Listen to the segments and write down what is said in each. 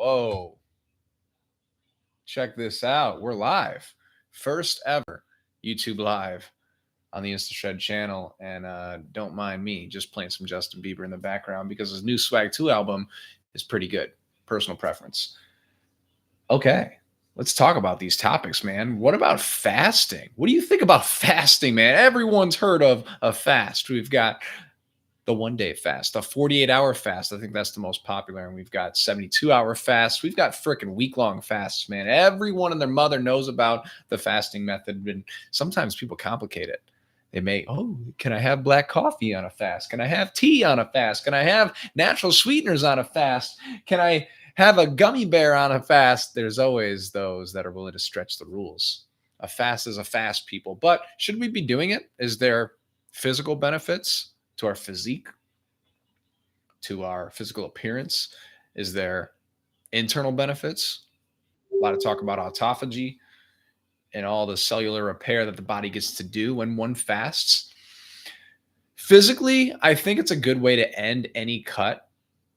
Whoa. Check this out. We're live. First ever YouTube live on the Instashred channel. And don't mind me just playing some Justin Bieber in the background because his new Swag 2 album is pretty good. Personal preference. Okay. Let's talk about these topics, man. What about fasting? What do you think about fasting, man? Everyone's heard of a fast. We've got the 1-day fast, the 48-hour fast. I think that's the most popular. And we've got 72-hour fasts. We've got freaking week-long fasts, man. Everyone and their mother knows about the fasting method. And sometimes people complicate it. They may, oh, can I have black coffee on a fast? Can I have tea on a fast? Can I have natural sweeteners on a fast? Can I have a gummy bear on a fast? There's always those that are willing to stretch the rules. A fast is a fast, people. But should we be doing it? Is there physical benefits to our physique, to our physical appearance? Is there internal benefits? A lot of talk about autophagy and all the cellular repair that the body gets to do when one fasts. Physically, I think it's a good way to end any cut.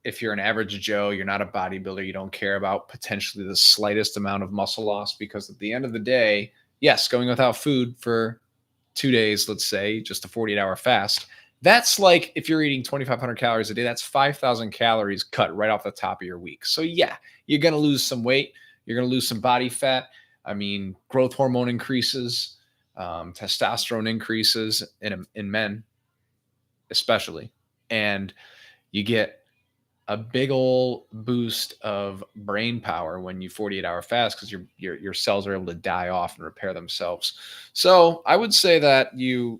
If you're an average Joe, you're not a bodybuilder, you don't care about potentially the slightest amount of muscle loss, because at the end of the day, yes, going without food for 2 days, let's say, just a 48-hour fast, that's like if you're eating 2,500 calories a day, that's 5,000 calories cut right off the top of your week. So yeah, you're going to lose some weight. You're going to lose some body fat. I mean, growth hormone increases, testosterone increases in men, especially. And you get a big old boost of brain power when you 48-hour fast, because your cells are able to die off and repair themselves. So I would say that you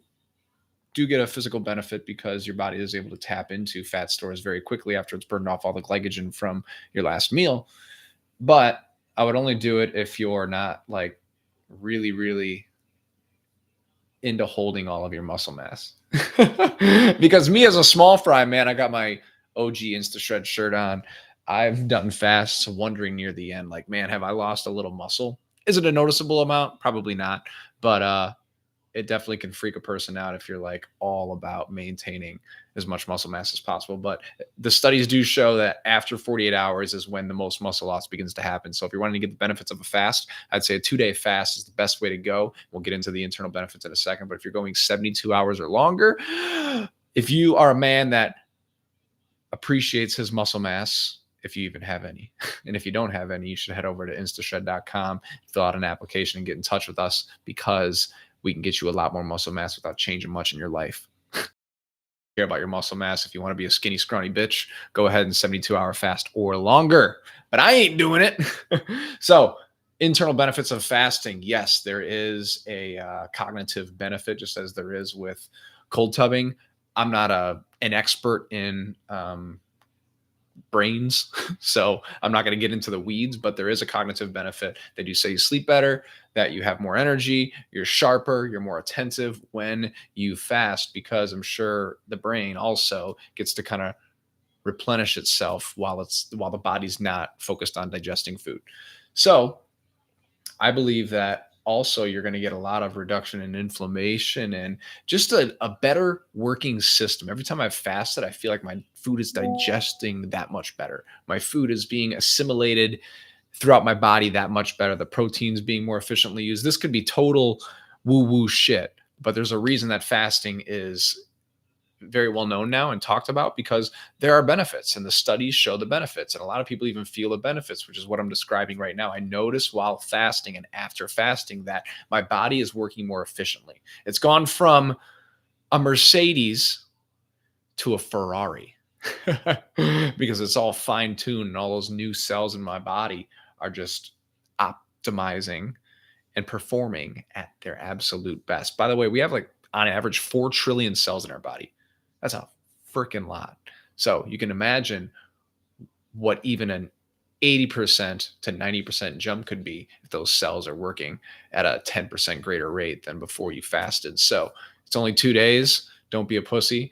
do get a physical benefit because your body is able to tap into fat stores very quickly after it's burned off all the glycogen from your last meal. But I would only do it if you're not like really, really into holding all of your muscle mass. Because me as a small fry, man, I got my OG Instashred shirt on. I've done fasts wondering near the end, like, man, have I lost a little muscle? Is it a noticeable amount? Probably not. But it definitely can freak a person out if you're like all about maintaining as much muscle mass as possible. But the studies do show that after 48 hours is when the most muscle loss begins to happen. So if you're wanting to get the benefits of a fast, I'd say a 2-day fast is the best way to go. We'll get into the internal benefits in a second. But if you're going 72 hours or longer, if you are a man that appreciates his muscle mass, if you even have any, and if you don't have any, you should head over to instashred.com, fill out an application, and get in touch with us, because we can get you a lot more muscle mass without changing much in your life. Care about your muscle mass. If you want to be a skinny, scrawny bitch, go ahead and 72-hour fast or longer. But I ain't doing it. So, internal benefits of fasting. Yes, there is a cognitive benefit, just as there is with cold tubbing. I'm not an expert in brains, so I'm not going to get into the weeds, but there is a cognitive benefit. They do say you sleep better, that you have more energy, you're sharper, you're more attentive when you fast, because I'm sure the brain also gets to kind of replenish itself while the body's not focused on digesting food. So I believe that also you're going to get a lot of reduction in inflammation and just a better working system. Every time I've fasted, I feel like my food is digesting that much better. My food is being assimilated throughout my body that much better. The proteins being more efficiently used. This could be total woo-woo shit, but there's a reason that fasting is very well known now and talked about, because there are benefits and the studies show the benefits, and a lot of people even feel the benefits, which is what I'm describing right now. I notice while fasting and after fasting that my body is working more efficiently. It's gone from a Mercedes to a Ferrari because it's all fine-tuned and all those new cells in my body are just optimizing and performing at their absolute best. By the way, we have like on average 4 trillion cells in our body. That's a freaking lot. So you can imagine what even an 80% to 90% jump could be if those cells are working at a 10% greater rate than before you fasted. So it's only 2 days. Don't be a pussy.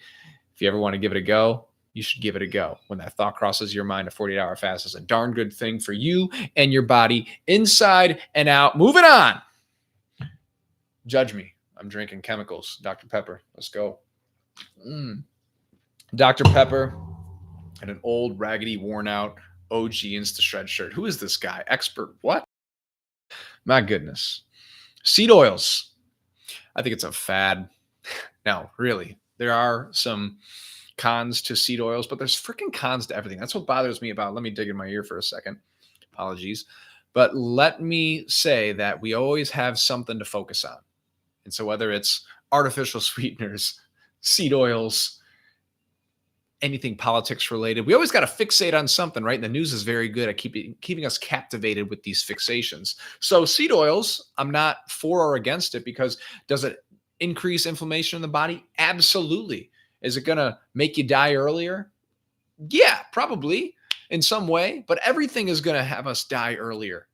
If you ever want to give it a go, you should give it a go. When that thought crosses your mind, a 48-hour fast is a darn good thing for you and your body, inside and out. Moving on. Judge me. I'm drinking chemicals. Dr. Pepper. Let's go. Dr. Pepper and an old, raggedy, worn out OG Instashred shirt. Who is this guy? Expert what? My goodness. Seed oils. I think it's a fad. No, really. There are some cons to seed oils, but there's freaking cons to everything. That's what bothers me about. Let me dig in my ear for a second. Apologies. But let me say that we always have something to focus on. And so whether it's artificial sweeteners, seed oils, anything politics related, we always got to fixate on something, right? And the news is very good at keeping us captivated with these fixations. So seed oils, I'm not for or against it, because does it increase inflammation in the body? Absolutely. Is it going to make you die earlier? Yeah, probably in some way, but everything is going to have us die earlier,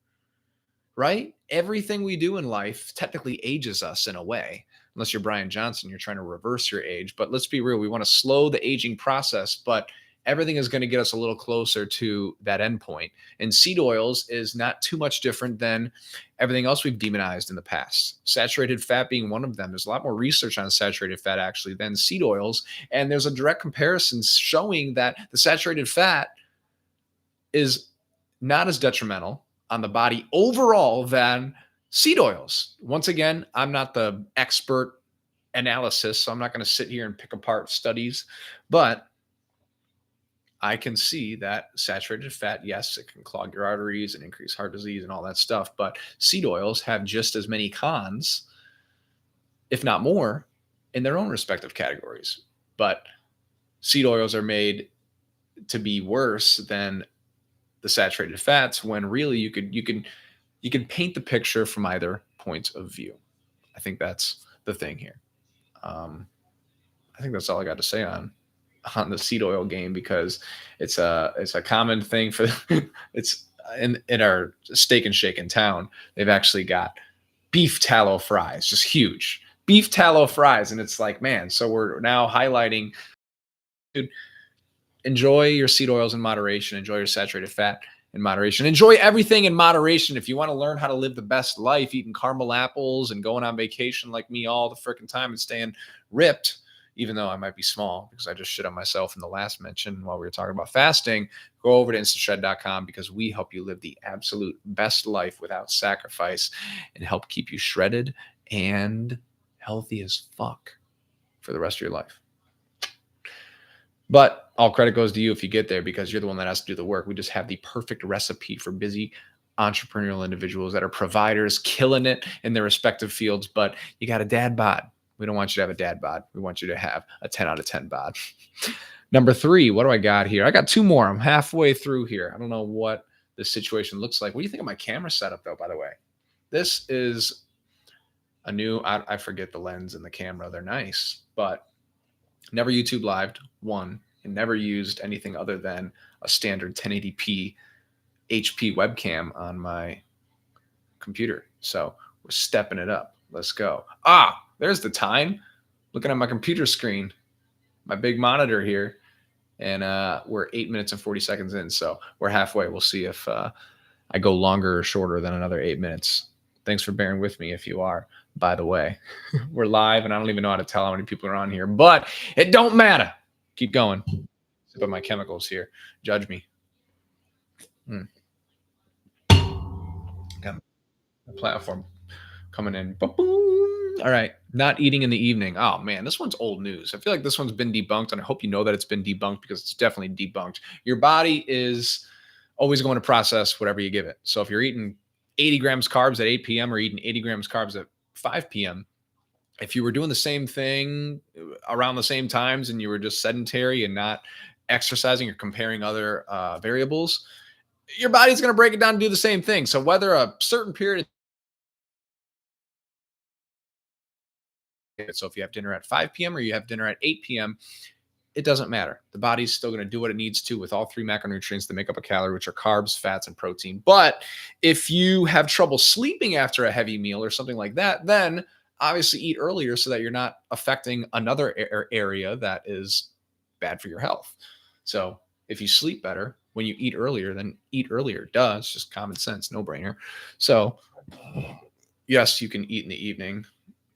right? Everything we do in life technically ages us in a way. Unless you're Brian Johnson, you're trying to reverse your age. But let's be real, we want to slow the aging process, but everything is going to get us a little closer to that endpoint. And seed oils is not too much different than everything else we've demonized in the past. Saturated fat being one of them. There's a lot more research on saturated fat actually than seed oils. And there's a direct comparison showing that the saturated fat is not as detrimental on the body overall than seed oils. Once again, I'm not the expert analysis, so I'm not going to sit here and pick apart studies, but I can see that saturated fat, yes, it can clog your arteries and increase heart disease and all that stuff, but seed oils have just as many cons, if not more, in their own respective categories. But seed oils are made to be worse than the saturated fats, when really you can paint the picture from either point of view. I think that's the thing here. I think that's all I got to say on the seed oil game, because it's a common thing for it's in our Steak and Shake in town. They've actually got beef tallow fries, just huge beef tallow fries, and it's like, man. So we're now highlighting, dude, enjoy your seed oils in moderation. Enjoy your saturated fat in moderation. Enjoy everything in moderation. If you want to learn how to live the best life, eating caramel apples and going on vacation like me all the freaking time and staying ripped, even though I might be small because I just shit on myself in the last mention while we were talking about fasting, go over to Instashred.com, because we help you live the absolute best life without sacrifice and help keep you shredded and healthy as fuck for the rest of your life. But all credit goes to you if you get there, because you're the one that has to do the work. We just have the perfect recipe for busy entrepreneurial individuals that are providers, killing it in their respective fields, but you got a dad bod. We don't want you to have a dad bod. We want you to have a 10 out of 10 bod. Number 3, what do I got here? I got 2 more. I'm halfway through here. I don't know what the situation looks like. What do you think of my camera setup, though, by the way? This is a new, I forget the lens and the camera. They're nice, but never YouTube lived, one, and never used anything other than a standard 1080p HP webcam on my computer. So we're stepping it up. Let's go. There's the time. Looking at my computer screen, my big monitor here, and we're 8 minutes and 40 seconds in. So we're halfway. We'll see if I go longer or shorter than another 8 minutes. Thanks for bearing with me if you are. By the way, we're live, and I don't even know how to tell how many people are on here, but it don't matter. Keep going. Sip of my chemicals here. Judge me. Got a platform coming in. Ba-boom. All right. Not eating in the evening. Oh, man, this one's old news. I feel like this one's been debunked, and I hope you know that it's been debunked, because it's definitely debunked. Your body is always going to process whatever you give it. So if you're eating 80 grams carbs at 8 p.m. or eating 80 grams carbs at 5 p.m., if you were doing the same thing around the same times and you were just sedentary and not exercising or comparing other variables, your body's going to break it down and do the same thing. So whether a certain period, so if you have dinner at 5 p.m. or you have dinner at 8 p.m., it doesn't matter. The body's still going to do what it needs to with all 3 macronutrients that make up a calorie, which are carbs, fats, and protein. But if you have trouble sleeping after a heavy meal or something like that, then obviously eat earlier so that you're not affecting another area that is bad for your health. So if you sleep better when you eat earlier, then eat earlier. Duh, it's just common sense, no brainer. So yes, you can eat in the evening.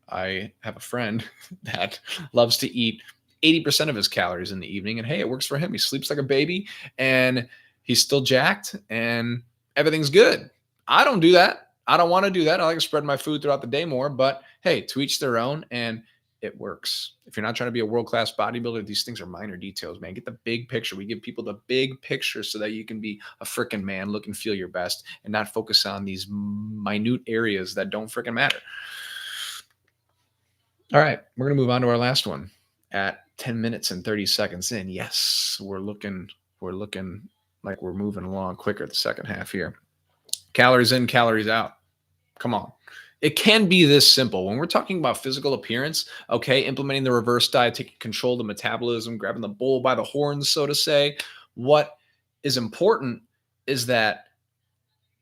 I have a friend that loves to eat 80% of his calories in the evening, and hey, it works for him. He sleeps like a baby, and he's still jacked and everything's good. I don't do that. I don't want to do that. I like to spread my food throughout the day more, but hey, to each their own, and it works. If you're not trying to be a world-class bodybuilder, these things are minor details, man. Get the big picture. We give people the big picture so that you can be a freaking man, look and feel your best, and not focus on these minute areas that don't freaking matter. All right, we're going to move on to our last one at 10 minutes and 30 seconds in. Yes, we're looking like we're moving along quicker the second half here. Calories in, calories out. Come on. It can be this simple. When we're talking about physical appearance, okay, implementing the reverse diet, taking control of the metabolism, grabbing the bull by the horns, so to say, what is important is that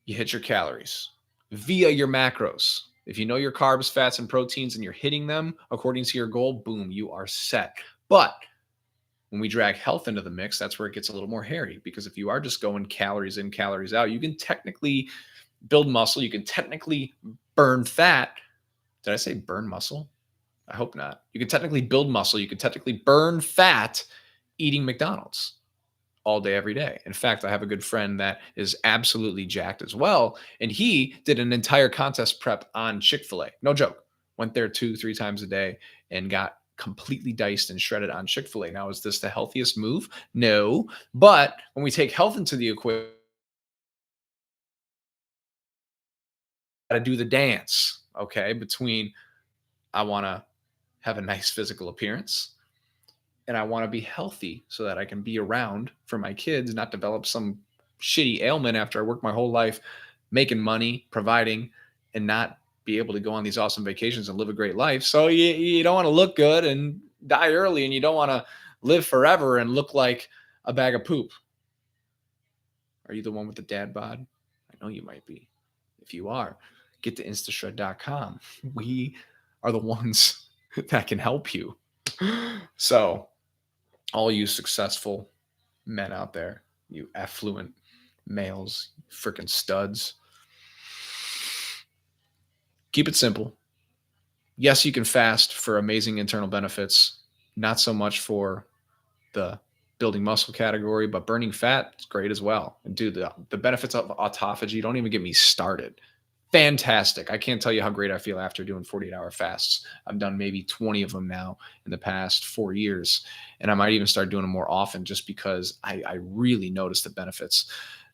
you hit your calories via your macros. If you know your carbs, fats, and proteins and you're hitting them according to your goal, boom, you are set. But when we drag health into the mix, that's where it gets a little more hairy, because if you are just going calories in, calories out, you can technically build muscle. You can technically burn fat. Did I say burn muscle? I hope not. You can technically build muscle. You can technically burn fat eating McDonald's all day, every day. In fact, I have a good friend that is absolutely jacked as well. And he did an entire contest prep on Chick-fil-A. No joke. Went there 2-3 times a day and got completely diced and shredded on Chick-fil-A. Now, is this the healthiest move? No. But when we take health into the equation, got to do the dance, okay, between I want to have a nice physical appearance and I want to be healthy so that I can be around for my kids, not develop some shitty ailment after I work my whole life making money, providing, and not be able to go on these awesome vacations and live a great life. So you don't want to look good and die early, and you don't want to live forever and look like a bag of poop. Are you the one with the dad bod? I know you might be. If you are, get to instashred.com. We are the ones that can help you. So, all you successful men out there, you affluent males, freaking studs, keep it simple. Yes, you can fast for amazing internal benefits, not so much for the building muscle category, but burning fat is great as well. And dude, the benefits of autophagy, don't even get me started. Fantastic. I can't tell you how great I feel after doing 48-hour fasts. I've done maybe 20 of them now in the past 4 years. And I might even start doing them more often just because I really notice the benefits.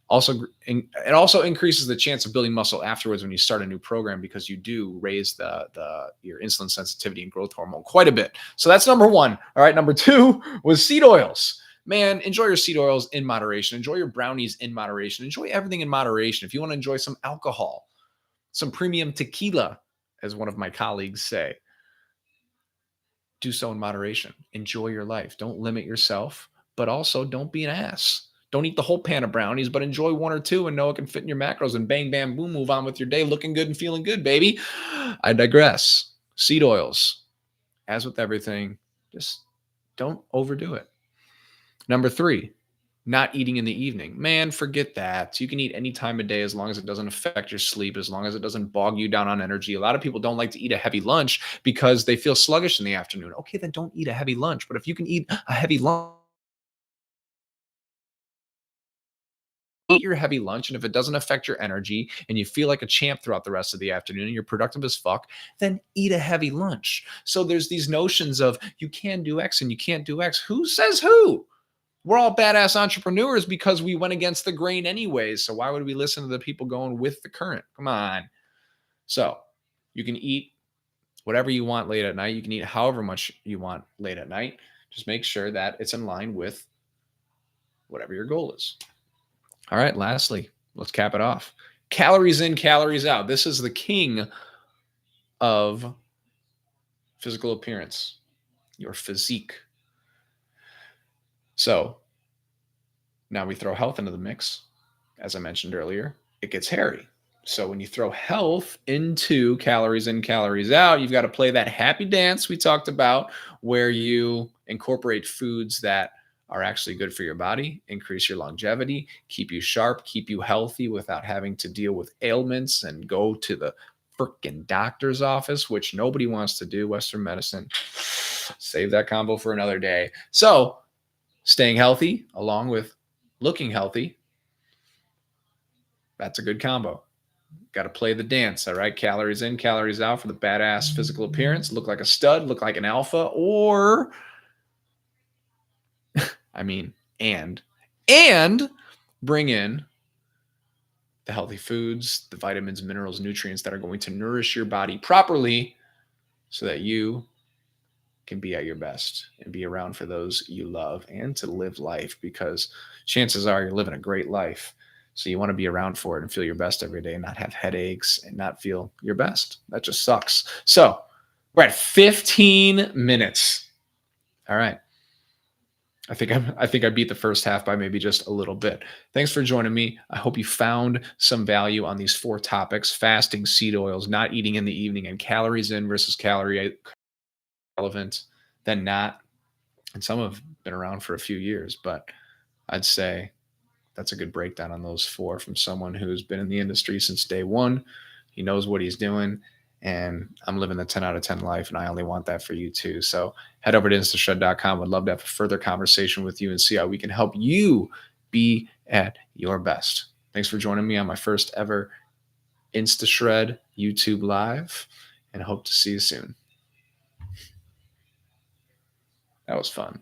Also, it also increases the chance of building muscle afterwards when you start a new program, because you do raise your insulin sensitivity and growth hormone quite a bit. So that's number one. All right. Number two was seed oils. Man, enjoy your seed oils in moderation. Enjoy your brownies in moderation. Enjoy everything in moderation. If you want to enjoy some alcohol, some premium tequila, as one of my colleagues say, do so in moderation. Enjoy your life. Don't limit yourself, but also don't be an ass. Don't eat the whole pan of brownies, but enjoy one or two and know it can fit in your macros, and bang, bam, boom, move on with your day looking good and feeling good, baby. I digress. Seed oils, as with everything, just don't overdo it. Number three, not eating in the evening. Man, forget that. You can eat any time of day as long as it doesn't affect your sleep, as long as it doesn't bog you down on energy. A lot of people don't like to eat a heavy lunch because they feel sluggish in the afternoon. Okay, then don't eat a heavy lunch. But if you can eat a heavy lunch, eat your heavy lunch, and if it doesn't affect your energy and you feel like a champ throughout the rest of the afternoon and you're productive as fuck, then eat a heavy lunch. So there's these notions of you can do X and you can't do X. Who says who? We're all badass entrepreneurs because we went against the grain anyways. So why would we listen to the people going with the current? Come on. So you can eat whatever you want late at night. You can eat however much you want late at night. Just make sure that it's in line with whatever your goal is. All right. Lastly, let's cap it off. Calories in, calories out. This is the king of physical appearance, your physique. So now we throw health into the mix. As I mentioned earlier, it gets hairy. So when you throw health into calories in, calories out, you've got to play that happy dance we talked about, where you incorporate foods that are actually good for your body, increase your longevity, keep you sharp, keep you healthy without having to deal with ailments and go to the freaking doctor's office, which nobody wants to do. Western medicine. Save that combo for another day. So staying healthy along with looking healthy That's a good combo. Got to play the dance, all right? Calories in, calories out for the badass physical appearance. Look like a stud, look like an alpha, or I mean, and and bring in the healthy foods, the vitamins, minerals, nutrients that are going to nourish your body properly so that you can be at your best and be around for those you love and to live life, because chances are you're living a great life. So you want to be around for it and feel your best every day and not have headaches and not feel your best. That just sucks. So we're at 15 minutes. All right. I think I beat the first half by maybe just a little bit. Thanks for joining me. I hope you found some value on these 4 topics: fasting, seed oils, not eating in the evening, and calories in versus calorie relevant than not. And some have been around for a few years, but I'd say that's a good breakdown on those 4 from someone who's been in the industry since day one. He knows what he's doing, and I'm living the 10 out of 10 life, and I only want that for you too. So head over to instashred.com. Would love to have a further conversation with you and see how we can help you be at your best. Thanks for joining me on my first ever Instashred YouTube live, and hope to see you soon. That was fun.